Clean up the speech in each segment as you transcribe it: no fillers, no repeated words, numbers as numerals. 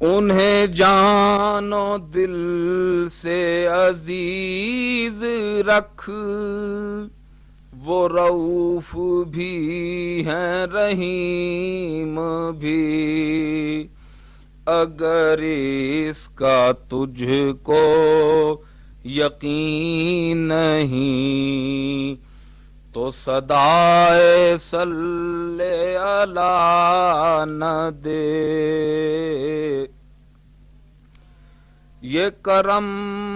انہیں جان و دل سے عزیز رکھ، وہ رؤوف بھی ہیں رحیم بھی، اگر اس کا تجھ کو یقین نہیں تو صدائے صلی اللہ نہ دے۔ یہ کرم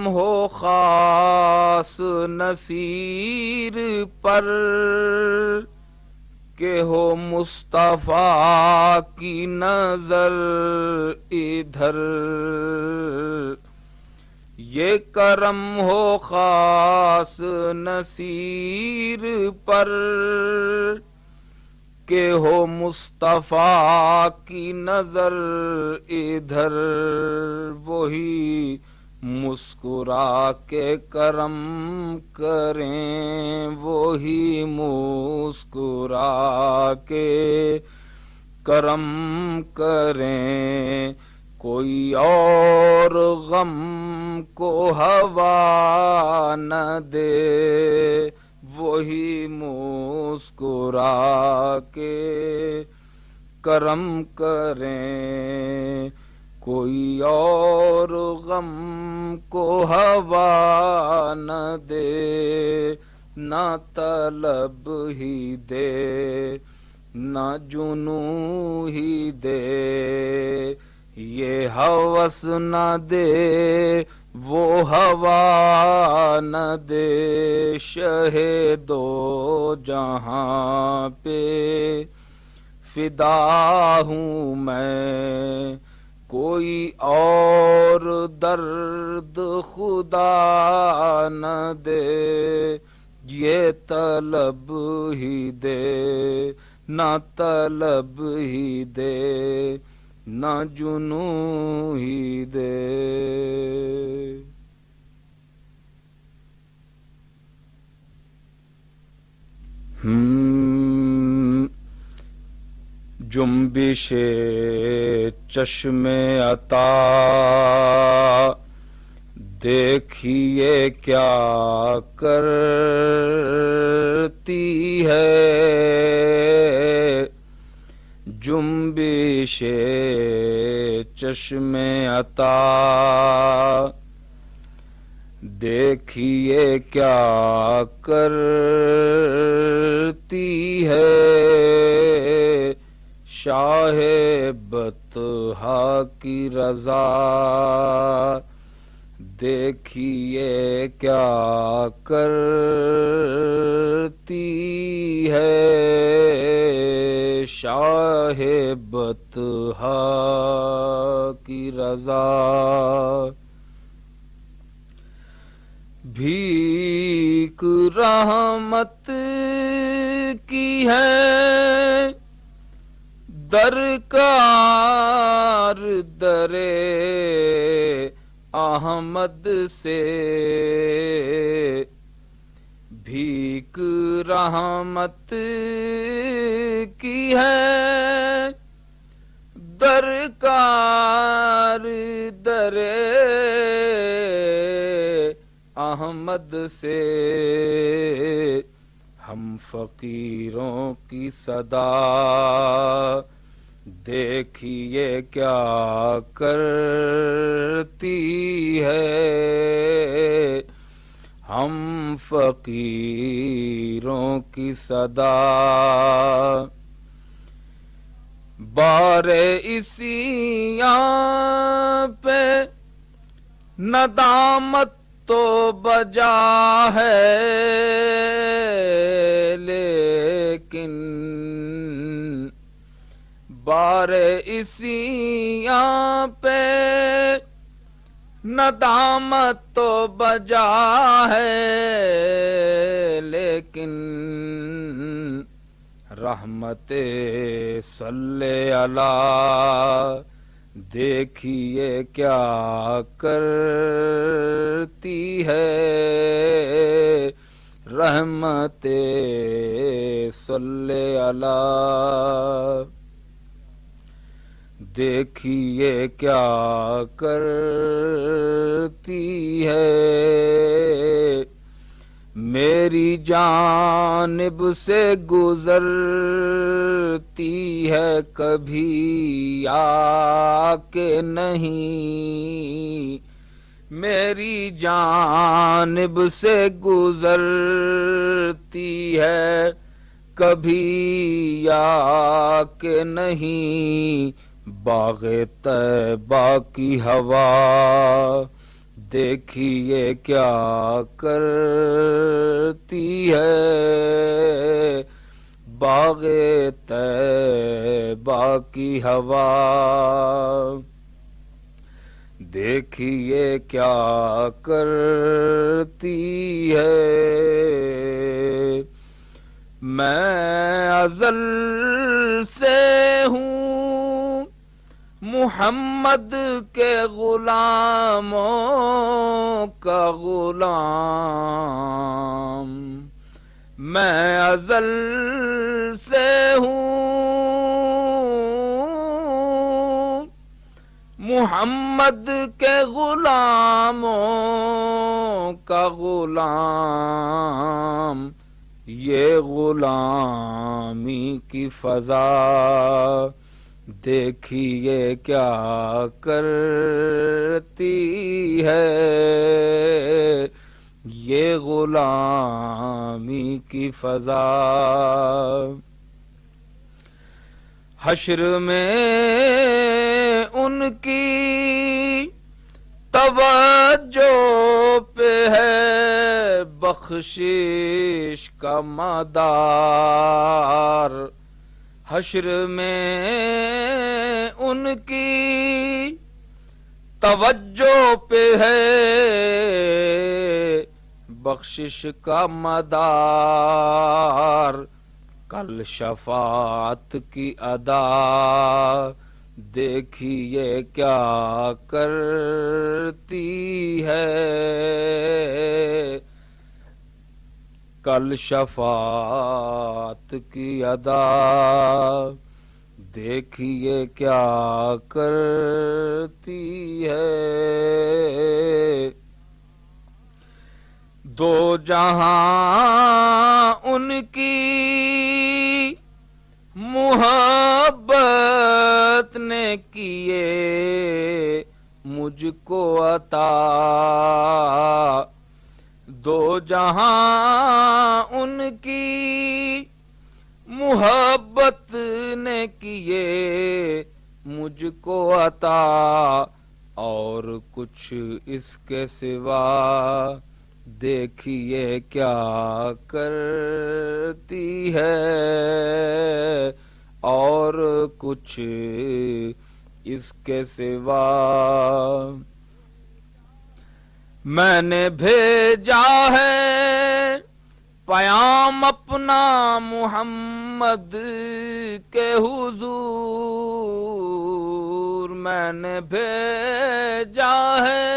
ہو خاص نصیر پر کہ ہو مصطفیٰ کی نظر ادھر، یہ کرم ہو خاص نصیر پر کہ ہو مصطفیٰ کی نظر ادھر، وہی مسکرا کے کرم کریں، وہی مسکرا کے کرم کریں، کوئی اور غم کو ہوا نہ دے، وہی مسکرا کے کرم کریں، کوئی اور غم کو ہوا نہ دے، نہ طلب ہی دے نہ جنوں ہی دے، یہ ہوس نہ دے وہ ہوا نہ دے، شہ دو جہاں پہ فدا ہوں میں، کوئی اور درد خدا نہ دے، یہ طلب ہی دے نہ طلب ہی دے نہ جنوں ہی دے۔ جنبش چشم عطا دیکھیے کیا کرتی ہے، جنبش چشم عطا دیکھیے کیا کرتی ہے، شاہ بطحا کی رضا دیکھیے کیا کرتی ہے، شاہ بطحا کی رضا بھیک رحمت کی ہے، درکار در احمد سے، بھیک رحمت کی ہے، درکار در احمد سے، ہم فقیروں کی صدا دیکھیے کیا کرتی ہے، ہم فقیروں کی صدا بار اسی پہ ندامت تو بجا ہے، لیکن بار اسی پہ ندامت تو بجا ہے، لیکن رحمت صلی اللہ دیکھیے کیا کرتی ہے، رحمت صلی اللہ دیکھیے کیا کرتی ہے، میری جانب سے گزرتی ہے کبھی یا کہ نہیں، میری جانب سے گزرتی ہے کبھی یا کہ نہیں، باغ طیبہ کی ہوا دیکھیے کیا کرتی ہے، باغ طیبہ کی ہوا دیکھیے کیا کرتی ہے۔ میں ازل سے ہوں محمد کے غلاموں کا غلام، میں ازل سے ہوں محمد کے غلاموں کا غلام، یہ غلامی کی فضا دیکھیے کیا کرتی ہے، یہ غلامی کی فضا حشر میں ان کی توجہ پہ ہے بخشش کا مدار، حشر میں ان کی توجہ پہ ہے بخشش کا مدار، کل شفاعت کی ادا دیکھیے کیا کرتی ہے، کل شفاعت کی ادا دیکھیے کیا کرتی ہے، دو جہاں ان کی محبت نے کیے مجھ کو عطا، دو جہاں ان کی محبت نے کیے مجھ کو عطا، اور کچھ اس کے سوا دیکھیے کیا کرتی ہے، اور کچھ اس کے سوا میں نے بھیجا ہے پیام اپنا محمد کے حضور، میں نے بھیجا ہے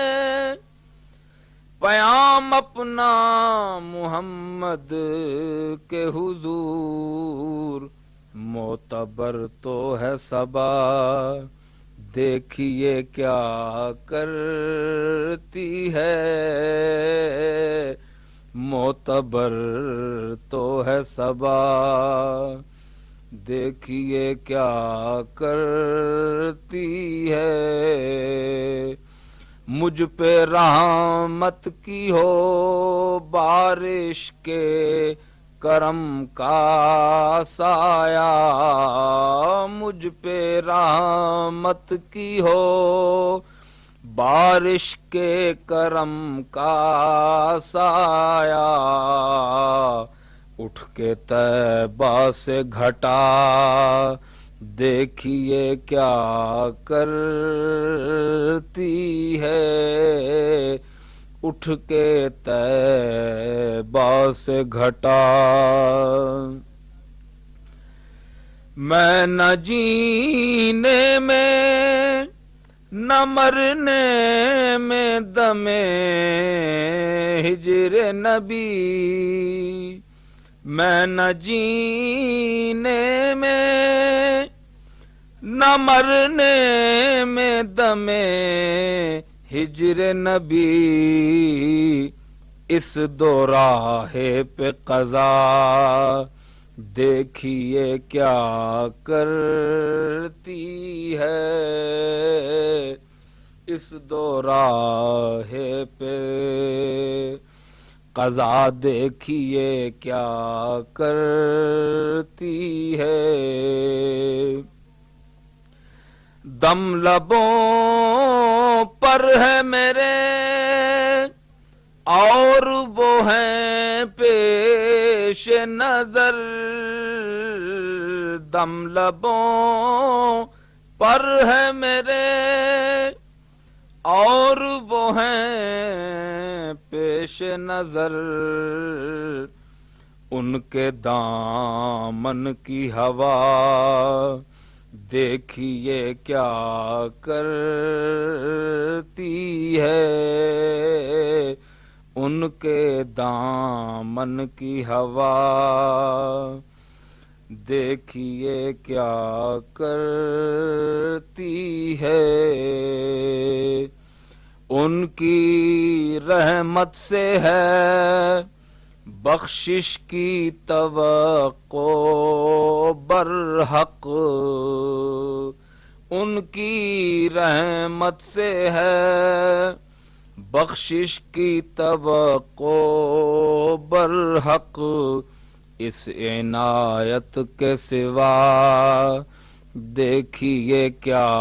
پیام اپنا محمد کے حضور، معتبر تو ہے صبا دیکھیے کیا کرتی ہے، معتبر تو ہے صبا دیکھیے کیا کرتی ہے، مجھ پہ رحمت کی ہو بارش کے کرم کا سایہ، مجھ پہ رحمت کی ہو بارش کے کرم کا سایہ، اٹھ کے طیبہ سے گھٹا دیکھیے کیا کرتی ہے، اٹھ کے طیبہ سے گھٹا، میں نہ جینے میں نہ مرنے میں دم ہجر نبی، میں نہ جینے میں نہ مرنے میں دم ہجر نبی، اس دو راہے پہ قضا دیکھیے کیا کرتی ہے، اس دو راہے پہ قضا دیکھیے کیا کرتی ہے۔ دم لبوں پر ہے میرے اور وہ ہیں پیش نظر، دم لبوں پر ہے میرے اور وہ ہیں پیش نظر، ان کے دامن کی ہوا دیکھیے کیا کرتی ہے، ان کے دامن کی ہوا دیکھیے کیا کرتی ہے، ان کی رحمت سے ہے بخشش کی توقع برحق، ان کی رحمت سے ہے بخشش کی توقع برحق، اس عنایت کے سوا دیکھیے کیا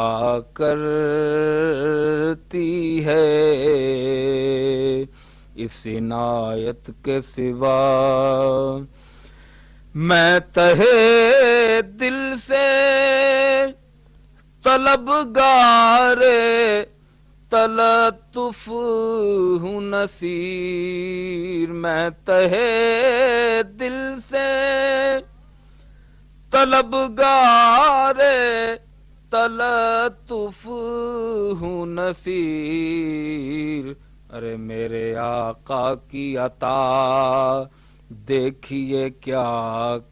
کرتی ہے، اس عنایت کے سوا میں تہے دل سے طلبگار تلطف ہوں نصیر، میں تہے دل سے طلبگار تلطف ہوں نصیر، ارے میرے آقا کی عطا دیکھیے کیا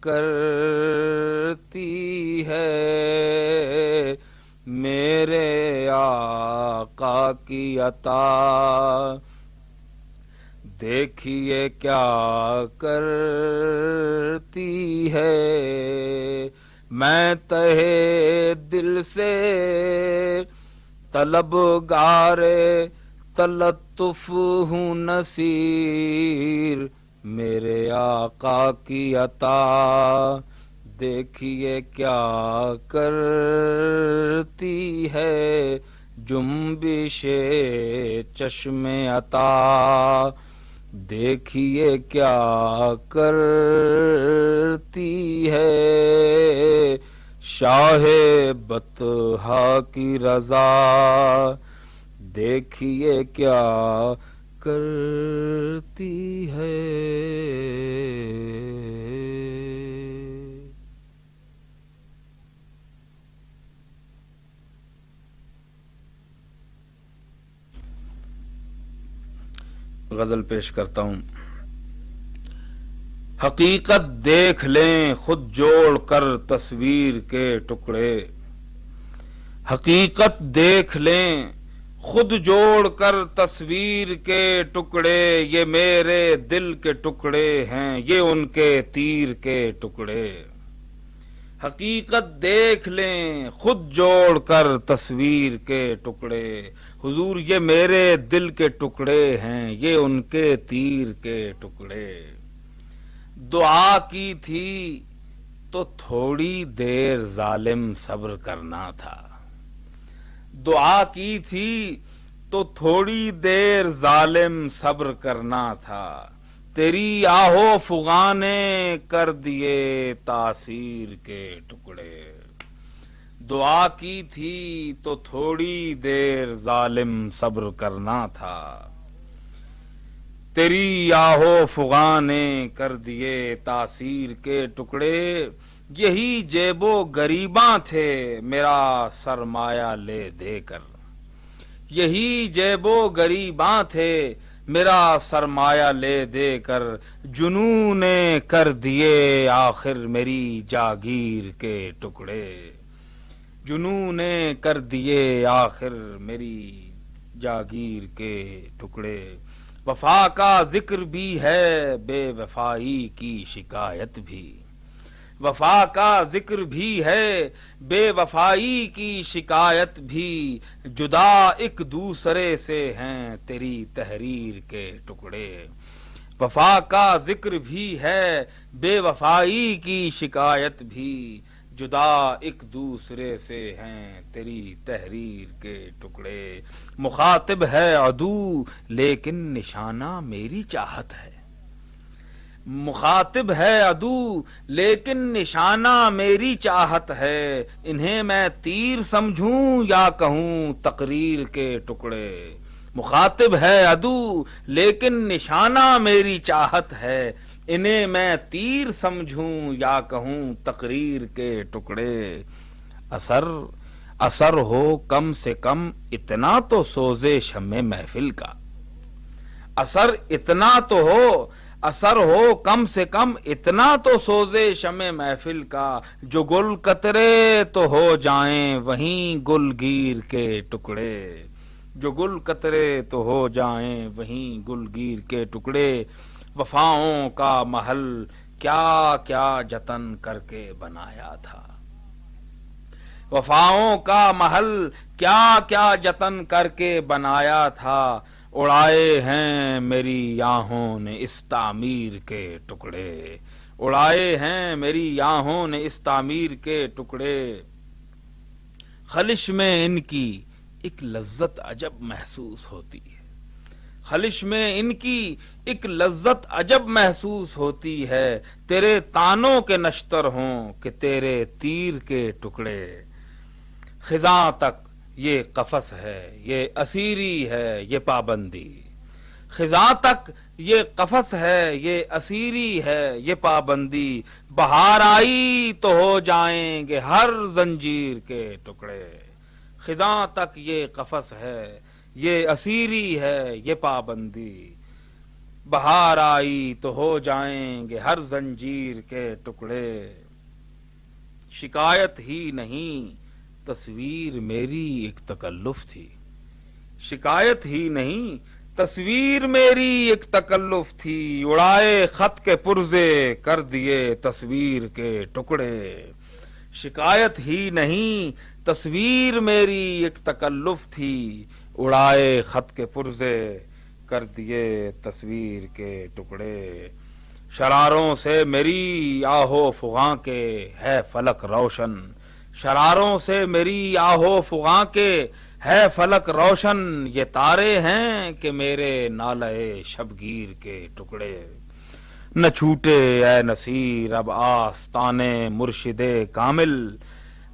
کرتی ہے، میرے آقا کی عطا دیکھیے کیا کرتی ہے، میں تہے دل سے طلبگار تلطف ہوں نصیر، میرے آقا کی عطا دیکھیے کیا کرتی ہے، جنبش چشم عطا دیکھیے کیا کرتی ہے، شاہ بطحا کی رضا دیکھیے کیا کرتی ہے۔ غزل پیش کرتا ہوں۔ حقیقت دیکھ لیں خود جوڑ کر تصویر کے ٹکڑے، حقیقت دیکھ لیں خود جوڑ کر تصویر کے ٹکڑے، یہ میرے دل کے ٹکڑے ہیں یہ ان کے تیر کے ٹکڑے، حقیقت دیکھ لیں خود جوڑ کر تصویر کے ٹکڑے، حضور یہ میرے دل کے ٹکڑے ہیں یہ ان کے تیر کے ٹکڑے، دعا کی تھی تو تھوڑی دیر ظالم صبر کرنا تھا، دعا کی تھی تو تھوڑی دیر ظالم صبر کرنا تھا، تیری آہو فغاں نے کر دیے تاثیر کے ٹکڑے، دعا کی تھی تو تھوڑی دیر ظالم صبر کرنا تھا، تیری آہو فغاں نے کر دیے تاثیر کے ٹکڑے، یہی جیب و گریباں تھے میرا سرمایہ لے دے کر، یہی جیب و گریباں تھے میرا سرمایہ لے دے کر، جنوں نے کر دیے آخر میری جاگیر کے ٹکڑے، جنوں نے کر دیے آخر میری جاگیر کے ٹکڑے، وفا کا ذکر بھی ہے بے وفائی کی شکایت بھی، وفا کا ذکر بھی ہے بے وفائی کی شکایت بھی، جدا ایک دوسرے سے ہیں تیری تحریر کے ٹکڑے، وفا کا ذکر بھی ہے بے وفائی کی شکایت بھی، جدا ایک دوسرے سے ہیں تیری تحریر کے ٹکڑے، مخاطب ہے عدو لیکن نشانہ میری چاہت ہے، مخاطب ہے عدو لیکن نشانہ میری چاہت ہے، انہیں میں تیر سمجھوں یا کہوں تقریر کے ٹکڑے، مخاطب ہے عدو لیکن نشانہ میری چاہت ہے، انہیں میں تیر سمجھوں یا کہوں تقریر کے ٹکڑے، اثر اثر ہو کم سے کم اتنا تو سوزے شمع محفل کا، اثر اتنا تو ہو، اثر ہو کم سے کم اتنا تو سوزے شمع محفل کا، جو گل قطرے تو ہو جائیں وہیں گل گیر کے ٹکڑے، جو گل قطرے تو ہو جائیں وہیں گل گیر کے ٹکڑے، وفاؤں کا محل کیا کیا جتن کر کے بنایا تھا، وفاؤں کا محل کیا کیا جتن کر کے بنایا تھا، اڑائے ہیں میری آہوں نے اس تعمیر کے ٹکڑے، اڑائے ہیں میری آہوں نے اس تعمیر کے ٹکڑے، خلش میں ان کی ایک لذت عجب محسوس ہوتی ہے، خلش میں ان کی ایک لذت عجب محسوس ہوتی ہے، تیرے تانوں کے نشتر ہوں کہ تیرے تیر کے ٹکڑے، خزاں تک یہ قفس ہے یہ اسیری ہے یہ پابندی، خزاں تک یہ قفس ہے یہ اسیری ہے یہ پابندی، بہار آئی تو ہو جائیں گے ہر زنجیر کے ٹکڑے، خزاں تک یہ قفس ہے یہ اسیری ہے یہ پابندی، بہار آئی تو ہو جائیں گے ہر زنجیر کے ٹکڑے، شکایت ہی نہیں تصویر میری ایک تکلف تھی، شکایت ہی نہیں تصویر میری ایک تکلف تھی، اڑائے خط کے پرزے کر دیے تصویر کے ٹکڑے، شکایت ہی نہیں تصویر میری ایک تکلف تھی، اڑائے خط کے پرزے کر دیے تصویر کے ٹکڑے، شراروں سے میری آہو فغاں کے ہے فلک روشن، شراروں سے میری آہو فغاں کے ہے فلک روشن، یہ تارے ہیں کہ میرے نالے شبگیر کے ٹکڑے، نہ چھوٹے اے نصیر اب آستانے مرشد کامل،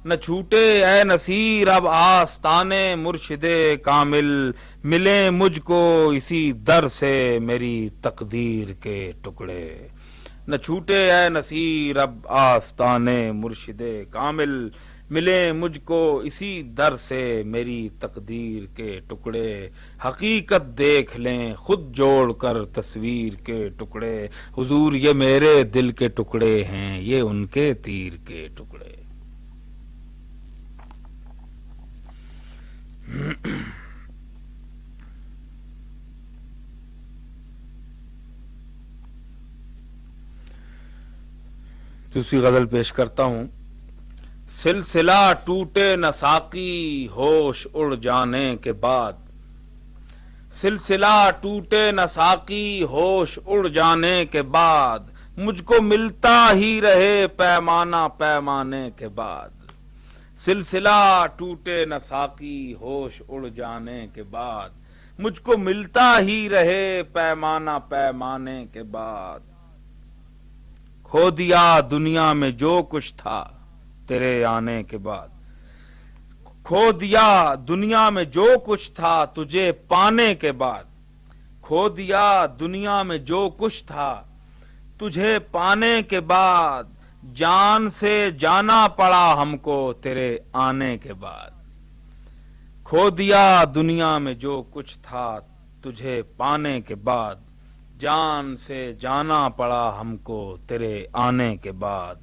نہ چھوٹے اے نصیر اب آستانے مرشد کامل، ملے مجھ کو اسی در سے میری تقدیر کے ٹکڑے، نہ چھوٹے اے نصیر اب آستانے مرشد کامل، ملے مجھ کو اسی در سے میری تقدیر کے ٹکڑے، حقیقت دیکھ لیں خود جوڑ کر تصویر کے ٹکڑے، حضور یہ میرے دل کے ٹکڑے ہیں یہ ان کے تیر کے ٹکڑے۔ دوسری غزل پیش کرتا ہوں، سلسلہ ٹوٹے نہ ساقی ہوش اڑ جانے کے بعد، سلسلہ ٹوٹے نہ ساقی ہوش اڑ جانے کے بعد، مجھ کو ملتا ہی رہے پیمانہ پیمانے کے بعد، سلسلہ ٹوٹے نہ ساقی ہوش اڑ جانے کے بعد، مجھ کو ملتا ہی رہے پیمانہ پیمانے کے بعد، کھو دیا دنیا میں جو کچھ تھا تیرے آنے کے بعد، کھو دیا دنیا میں جو کچھ تھا تجھے پانے کے بعد، کھو دیا دنیا میں جو کچھ تھا تجھے پانے کے بعد، جان سے جانا پڑا ہم کو تیرے آنے کے بعد، کھو دیا دنیا میں جو کچھ تھا تجھے پانے کے بعد، جان سے جانا پڑا ہم کو تیرے آنے کے بعد،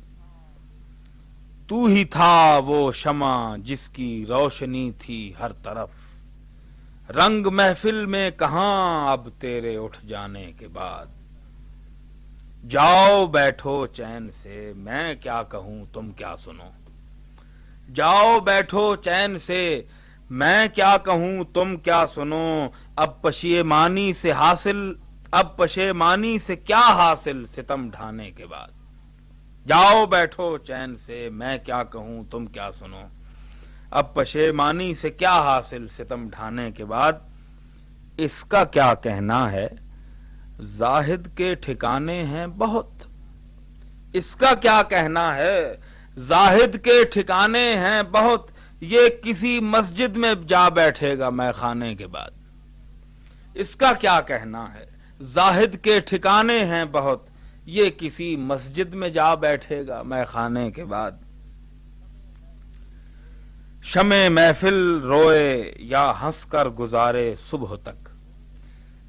تو ہی تھا وہ شمع جس کی روشنی تھی ہر طرف، رنگ محفل میں کہاں اب تیرے اٹھ جانے کے بعد، جاؤ بیٹھو چین سے میں کیا کہوں تم کیا سنو، جاؤ بیٹھو چین سے میں کیا کہوں تم کیا سنو، اب پشیمانی سے کیا حاصل ستم ڈھانے کے بعد، جاؤ بیٹھو چین سے میں کیا کہوں تم کیا سنو، اب پشیمانی سے کیا حاصل ستم ڈھانے کے بعد، اس کا کیا کہنا ہے زاہد کے ٹھکانے ہیں بہت، اس کا کیا کہنا ہے زاہد کے ٹھکانے ہیں بہت، یہ کسی مسجد میں جا بیٹھے گا میں خانے کے بعد، اس کا کیا کہنا ہے زاہد کے ٹھکانے ہیں بہت، یہ کسی مسجد میں جا بیٹھے گا میں خانے کے بعد، شمع محفل روئے یا ہنس کر گزارے صبح تک،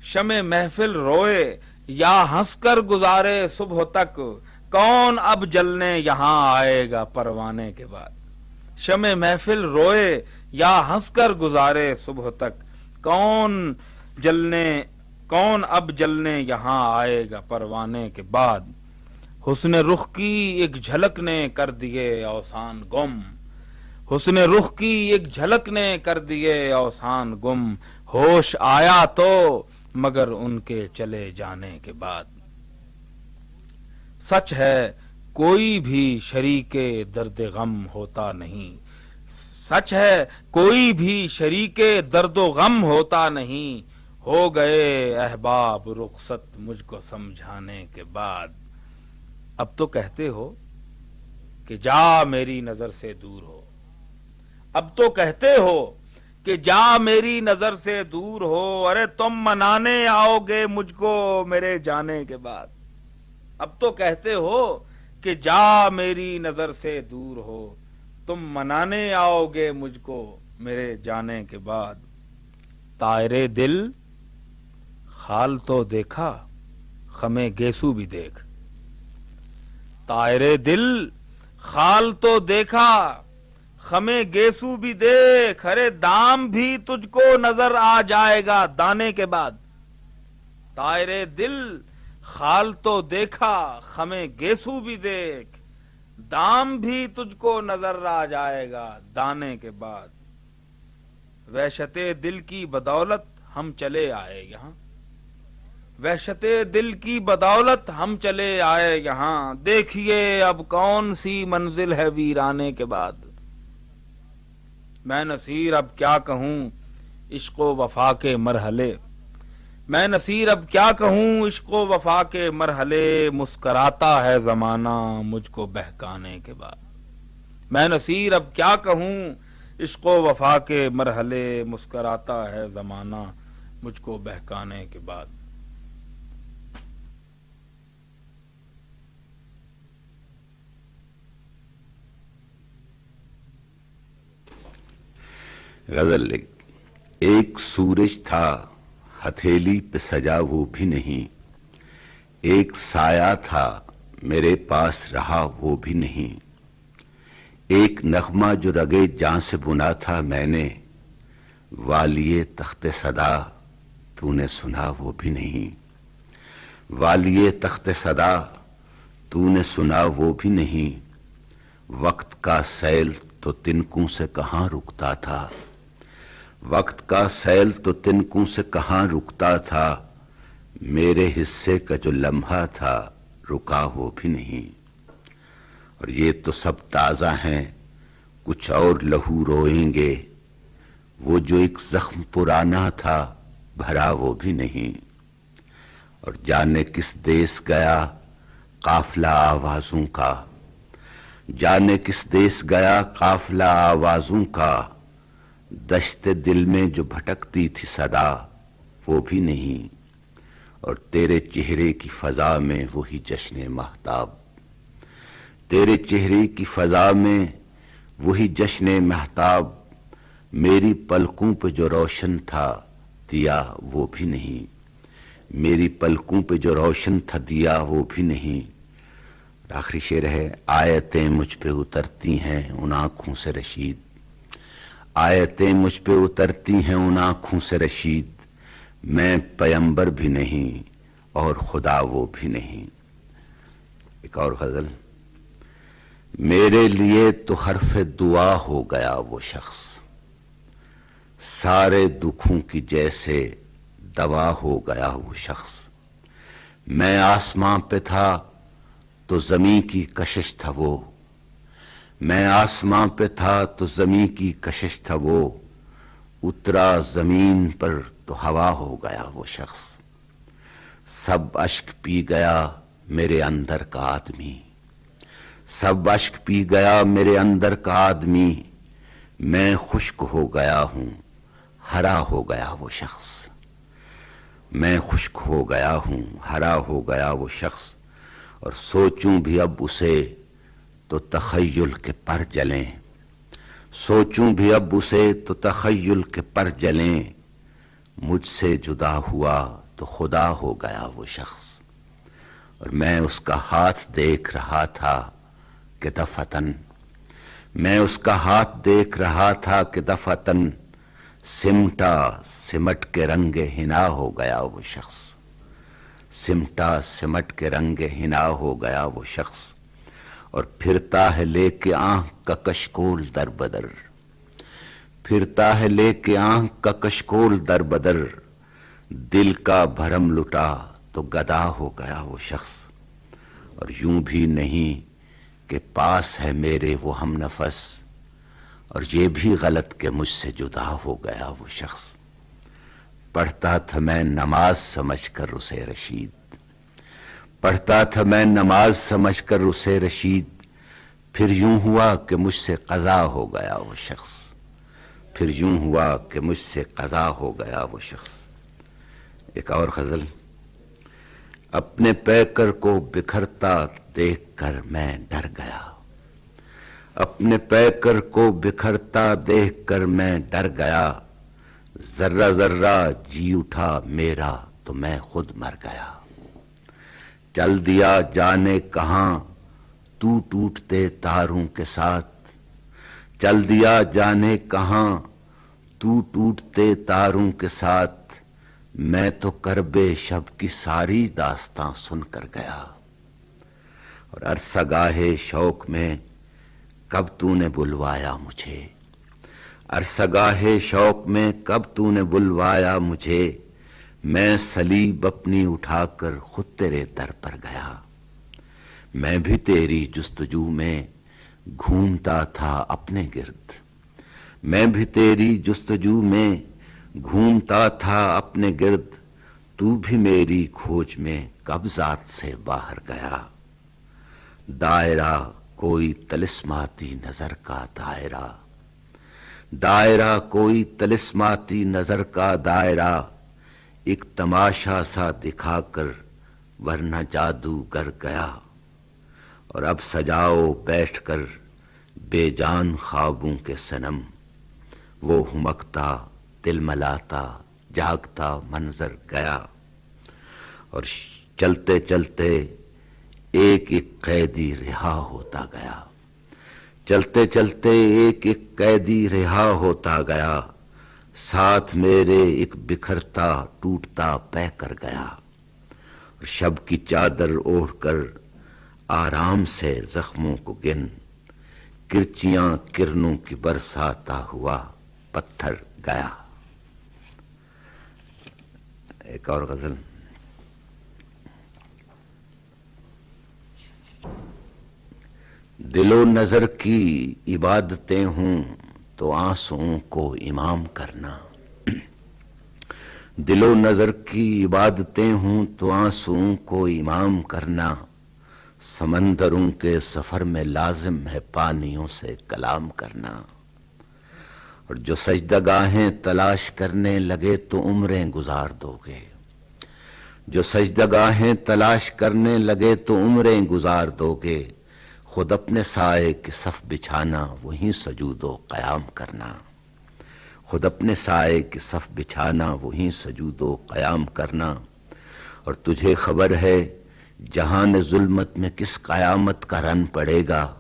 شمع محفل روئے یا ہنس کر گزارے صبح تک، کون اب جلنے یہاں آئے گا پروانے کے بعد، شمع محفل روئے یا ہنس کر گزارے صبح تک، کون اب جلنے یہاں آئے گا پروانے کے بعد، حسن رخ کی ایک جھلک نے کر دیے اوسان گم، حسن رخ کی ایک جھلک نے کر دیے اوسان گم، ہوش آیا تو مگر ان کے چلے جانے کے بعد، سچ ہے کوئی بھی شریک درد غم ہوتا نہیں، سچ ہے کوئی بھی شریک درد و غم ہوتا نہیں، ہو گئے احباب رخصت مجھ کو سمجھانے کے بعد، اب تو کہتے ہو کہ جا میری نظر سے دور ہو، اب تو کہتے ہو کہ جا میری نظر سے دور ہو، ارے تم منانے آؤ گے مجھ کو میرے جانے کے بعد، اب تو کہتے ہو کہ جا میری نظر سے دور ہو، تم منانے آؤ گے مجھ کو میرے جانے کے بعد، طائر دل خال تو دیکھا خمیں گیسو بھی دیکھ، طائر دل خال تو دیکھا خمیں گیسو بھی دیکھ، ارے دام بھی تجھ کو نظر آ جائے گا دانے کے بعد، طائر دل خال تو دیکھا خمیں گیسو بھی دیکھ، دام بھی تجھ کو نظر آ جائے گا دانے کے بعد، وحشت دل کی بدولت ہم چلے آئے یہاں، وحشت دل کی بدولت ہم چلے آئے یہاں، دیکھیے اب کون سی منزل ہے ویرانے کے بعد، میں نصیر اب کیا کہوں عشق و وفا کے مرحلے، میں نصیر اب کیا کہوں عشق و وفا کے مرحلے، مسکراتا ہے زمانہ مجھ کو بہکانے کے بعد، میں نصیر اب کیا کہوں عشق و وفا کے مرحلے، مسکراتا ہے زمانہ مجھ کو بہکانے کے بعد۔ غزل لکھ، ایک سورج تھا ہتھیلی پہ سجا وہ بھی نہیں، ایک سایہ تھا میرے پاس رہا وہ بھی نہیں، ایک نغمہ جو رگے جاں سے بنا تھا میں نے، والیے تخت صدا تو نے سنا وہ بھی نہیں، والیے تخت صدا تو نے سنا وہ بھی نہیں، وقت کا سیل تو تنکوں سے کہاں رکتا تھا، وقت کا سیل تو تنکوں سے کہاں رکتا تھا، میرے حصے کا جو لمحہ تھا رکا وہ بھی نہیں، اور یہ تو سب تازہ ہیں کچھ اور لہو روئیں گے، وہ جو ایک زخم پرانا تھا بھرا وہ بھی نہیں، اور جانے کس دیس گیا قافلہ آوازوں کا، جانے کس دیس گیا قافلہ آوازوں کا، دشت دل میں جو بھٹکتی تھی صدا وہ بھی نہیں، اور تیرے چہرے کی فضا میں وہی جشن مہتاب، تیرے چہرے کی فضا میں وہی جشن مہتاب، میری پلکوں پہ جو روشن تھا دیا وہ بھی نہیں، میری پلکوں پہ جو روشن تھا دیا وہ بھی نہیں، آخری شعر ہے، آیتیں مجھ پہ اترتی ہیں ان آنکھوں سے رشید، آیتیں مجھ پہ اترتی ہیں ان آنکھوں سے رشید، میں پیمبر بھی نہیں اور خدا وہ بھی نہیں۔ ایک اور غزل، میرے لیے تو حرف دعا ہو گیا وہ شخص، سارے دکھوں کی جیسے دوا ہو گیا وہ شخص، میں آسماں پہ تھا تو زمیں کی کشش تھا وہ، میں آسماں پہ تھا تو زمیں کی کشش تھا وہ، اترا زمین پر تو ہوا ہو گیا وہ شخص، سب اشک پی گیا میرے اندر کا آدمی، سب اشک پی گیا میرے اندر کا آدمی، میں خشک ہو گیا ہوں ہرا ہو گیا وہ شخص، میں خشک ہو گیا ہوں ہرا ہو گیا وہ شخص، اور سوچوں بھی اب اسے تو تخیل کے پر جلیں، سوچوں بھی اب اسے تو تخیل کے پر جلیں، مجھ سے جدا ہوا تو خدا ہو گیا وہ شخص، اور میں اس کا ہاتھ دیکھ رہا تھا کہ دفعتاً، میں اس کا ہاتھ دیکھ رہا تھا کہ دفعتاً، سمٹا سمٹ کے رنگ حنا ہو گیا وہ شخص، سمٹا سمٹ کے رنگ حنا ہو گیا وہ شخص، اور پھرتا ہے لے کے آنکھ کا کشکول در بدر، پھرتا ہے لے کے آنکھ کا کشکول در بدر، دل کا بھرم لٹا تو گدا ہو گیا وہ شخص، اور یوں بھی نہیں کہ پاس ہے میرے وہ ہم نفس، اور یہ بھی غلط کہ مجھ سے جدا ہو گیا وہ شخص، پڑھتا تھا میں نماز سمجھ کر اسے رشید، پڑھتا تھا میں نماز سمجھ کر اسے رشید، پھر یوں ہوا کہ مجھ سے قضا ہو گیا وہ شخص، پھر یوں ہوا کہ مجھ سے قضا ہو گیا وہ شخص۔ ایک اور غزل، اپنے پیکر کو بکھرتا دیکھ کر میں ڈر گیا، اپنے پیکر کو بکھرتا دیکھ کر میں ڈر گیا، ذرہ ذرہ جی اٹھا میرا تو میں خود مر گیا، چل دیا جانے کہاں تو ٹوٹتے تاروں کے ساتھ، چل دیا جانے کہاں تو ٹوٹتے تاروں کے ساتھ، میں تو کرب شب کی ساری داستاں سن کر گیا، اور عرصہ گاہے شوق میں کب تو نے بلوایا مجھے، عرصہ گاہے شوق میں کب تو نے بلوایا مجھے، میں صلیب اپنی اٹھا کر خود تیرے در پر گیا، میں بھی تیری جستجو میں گھومتا تھا اپنے گرد، میں بھی تیری جستجو میں گھومتا تھا اپنے گرد، تو بھی میری کھوج میں کب ذات سے باہر گیا، دائرہ کوئی طلسماتی نظر کا دائرہ، دائرہ کوئی طلسماتی نظر کا دائرہ، ایک تماشا سا دکھا کر ورنہ جادوگر گیا، اور اب سجاؤ بیٹھ کر بے جان خوابوں کے صنم، وہ ہمکتا دل ملاتا جاگتا منظر گیا، اور چلتے چلتے ایک ایک قیدی رہا ہوتا گیا، چلتے چلتے ایک ایک قیدی رہا ہوتا گیا، ساتھ میرے ایک بکھرتا ٹوٹتا پہ کر گیا، اور شب کی چادر اوڑھ کر آرام سے زخموں کو گن، کرچیاں کرنوں کی برساتا ہوا پتھر گیا۔ ایک اور غزل، دل و نظر کی عبادتیں ہوں تو آنسوؤں کو امام کرنا، دل و نظر کی عبادتیں ہوں تو آنسوؤں کو امام کرنا، سمندروں کے سفر میں لازم ہے پانیوں سے کلام کرنا، اور جو سجدہ گاہیں تلاش کرنے لگے تو عمریں گزار دو گے، جو سجدہ گاہیں تلاش کرنے لگے تو عمریں گزار دو گے، خود اپنے سائے کے صف بچھانا وہیں سجود و قیام کرنا، خود اپنے سائے کے صف بچھانا وہیں سجود و قیام کرنا، اور تجھے خبر ہے جہان ظلمت میں کس قیامت کا رن پڑے گا؟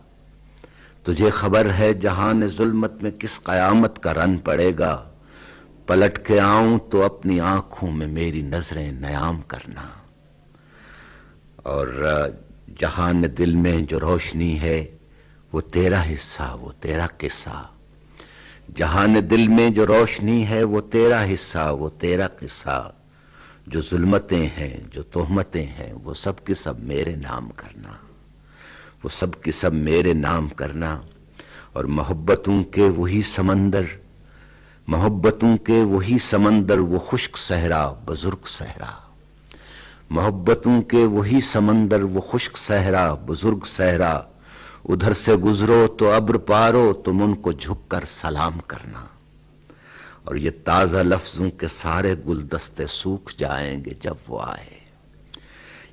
تجھے خبر ہے جہان ظلمت میں کس قیامت کا رن پڑے گا؟ پلٹ کے آؤں تو اپنی آنکھوں میں میری نظریں نیام کرنا۔ اور جہان دل میں جو روشنی ہے وہ تیرا حصہ، وہ تیرا قصہ۔ جہان دل میں جو روشنی ہے وہ تیرا حصہ، وہ تیرا قصہ۔ جو ظلمتیں ہیں، جو تہمتیں ہیں، وہ سب کے سب میرے نام کرنا، وہ سب کے سب میرے نام کرنا۔ اور محبتوں کے وہی سمندر، محبتوں کے وہی سمندر، وہ خشک صحرا، بزرگ صحرا۔ محبتوں کے وہی سمندر، وہ خشک صحرا، بزرگ صحرا۔ ادھر سے گزرو تو ابر پارو، تم ان کو جھک کر سلام کرنا۔ اور یہ تازہ لفظوں کے سارے گلدستے سوکھ جائیں گے جب وہ آئے،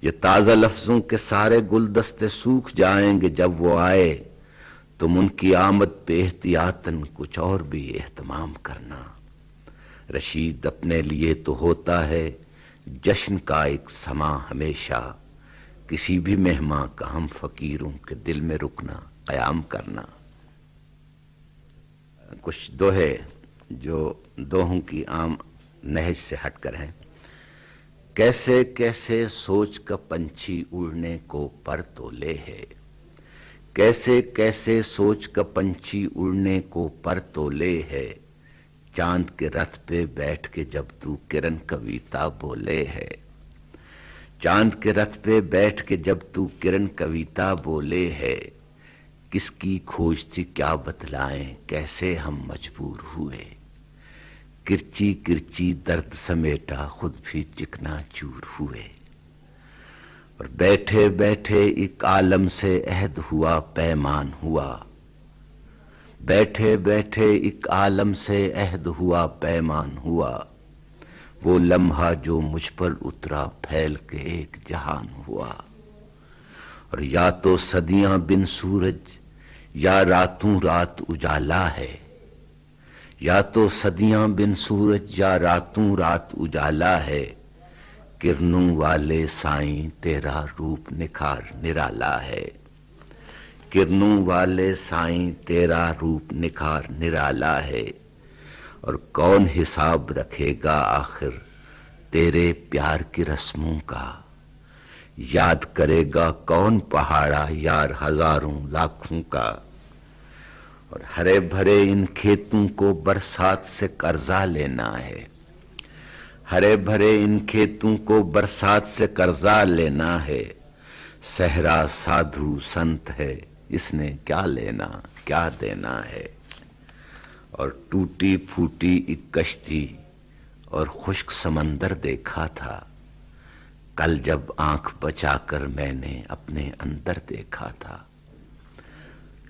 یہ تازہ لفظوں کے سارے گلدستے سوکھ جائیں گے جب وہ آئے۔ تم ان کی آمد پہ احتیاطاً کچھ اور بھی اہتمام کرنا۔ رشید اپنے لیے تو ہوتا ہے جشن کا ایک سما ہمیشہ، کسی بھی مہمان کا ہم فقیروں کے دل میں رکنا، قیام کرنا۔ کچھ دوہے جو دوہوں کی عام نہج سے ہٹ کر ہیں۔ کیسے کیسے سوچ کا پنچھی اڑنے کو پر تو لے ہے، کیسے کیسے سوچ کا پنچھی اڑنے کو پر تو لے ہے۔ چاند کے رتھ پہ بیٹھ کے جب تو کرن کویتا بولے ہے، چاند کے رتھ پہ بیٹھ کے جب تو کرن کویتا بولے ہے۔ کس کی کھوج تھی کیا بتلائیں، کیسے ہم مجبور ہوئے۔ کرچی کرچی درد سمیٹا، خود بھی چکنا چور ہوئے۔ اور بیٹھے بیٹھے ایک عالم سے عہد ہوا، پیمان ہوا۔ بیٹھے بیٹھے ایک عالم سے عہد ہوا، پیمان ہوا۔ وہ لمحہ جو مجھ پر اترا، پھیل کے ایک جہان ہوا۔ اور یا تو صدیاں بن سورج، یا راتوں رات اجالا ہے، یا تو صدیاں بن سورج، یا راتوں رات اجالا ہے۔ کرنوں والے سائیں تیرا روپ نکھار نرالا ہے، کرنوں والے سائیں تیرا روپ نکھار نرالا ہے۔ اور کون حساب رکھے گا آخر تیرے پیار کی رسموں کا، یاد کرے گا کون پہاڑا یار ہزاروں لاکھوں کا۔ اور ہرے بھرے ان کھیتوں کو برسات سے قرضہ لینا ہے، ہرے بھرے ان کھیتوں کو برسات سے قرضہ لینا ہے۔ صحرا سادھو سنت ہے، اس نے کیا لینا کیا دینا ہے۔ اور ٹوٹی پھوٹی ایک کشتی اور خشک سمندر دیکھا تھا، کل جب آنکھ بچا کر میں نے اپنے اندر دیکھا تھا۔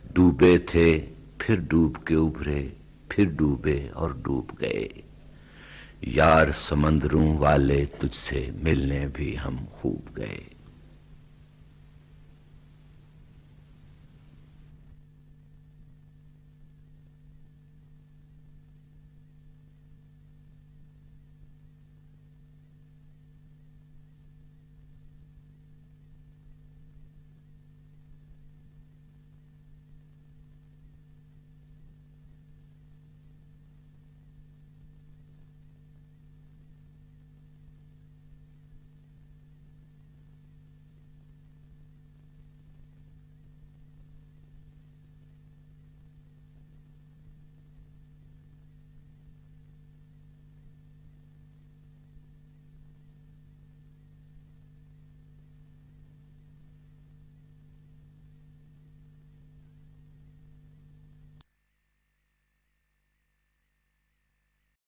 ڈوبے تھے پھر ڈوب کے ابھرے، پھر ڈوبے اور ڈوب گئے۔ یار سمندروں والے تجھ سے ملنے بھی ہم خوب گئے۔